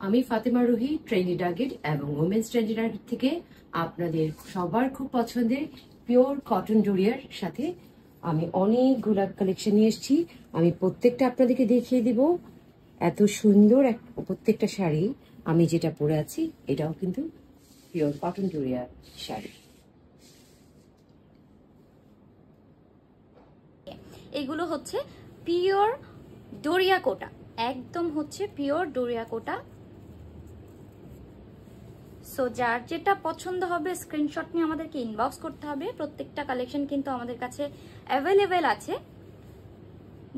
আমি Fatema Ruhi, trendy target এবং women's trendy target থেকে আপনাদের সবার খুব পছন্দের পিওর কটন জুড়িয়ার সাথে আমি অনেকগুলা কালেকশন নিয়ে এসেছি। আমি প্রত্যেকটা আপনাদেরকে দেখিয়ে দিব। এত সুন্দর প্রত্যেকটা শাড়ি। আমি যেটা পরে আছি এটাও কিন্তু পিওর কটন জুড়িয়ার শাড়ি। এগুলো হচ্ছে পিওর ডোরিয়া কোটা, একদম হচ্ছে পিওর ডোরিয়া কোটা। সো যার যেটা পছন্দ হবে স্ক্রিনশট নিয়ে আমাদেরকে ইনবক্স করতে হবে। প্রত্যেকটা কালেকশন কিন্তু আমাদের কাছে অ্যাভেলেবেল আছে।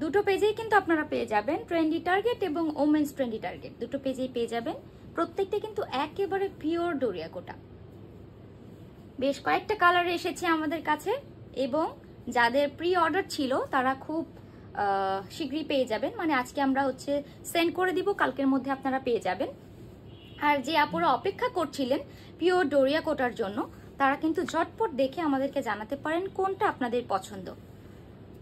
দুটো পেজেই কিন্তু আপনারা পেয়ে যাবেন, ট্রেন্ডি টার্গেট এবং ওমেন্স ট্রেন্ডি টার্গেট দুটো পেজেই পেয়ে যাবেন। প্রত্যেকটা কিন্তু একেবারে পিওর ডোরিয়া কোটা। বেশ কয়েকটা কালারে এসেছে আমাদের কাছে এবং যাদের প্রি অর্ডার ছিল তারা খুব শীঘ্রই পেয়ে যাবেন। মানে আজকে আমরা হচ্ছে সেন্ড করে দিব, কালকের মধ্যে আপনারা পেয়ে যাবেন। আর যে আপুরা অপেক্ষা করছিলেন পিওর ডোরিয়া কোটার জন্য, তারা কিন্তু ঝটপট দেখে আমাদেরকে জানাতে পারেন কোনটা আপনাদের পছন্দ।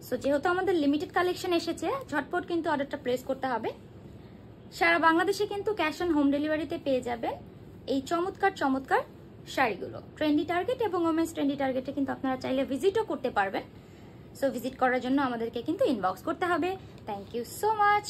সো যেহেতু আমাদের লিমিটেড কালেকশন এসেছে, ঝটপট কিন্তু অর্ডারটা প্লেস করতে হবে। সারা বাংলাদেশে কিন্তু ক্যাশ অন হোম ডেলিভারিতে পেয়ে যাবেন এই চমৎকার চমৎকার শাড়িগুলো। ট্রেন্ডি টার্গেট এবং ওমেন্স ট্রেন্ডি টার্গেটে কিন্তু আপনারা চাইলে ভিজিটও করতে পারবেন। সো ভিজিট করার জন্য আমাদেরকে কিন্তু ইনবক্স করতে হবে। Thank you so much.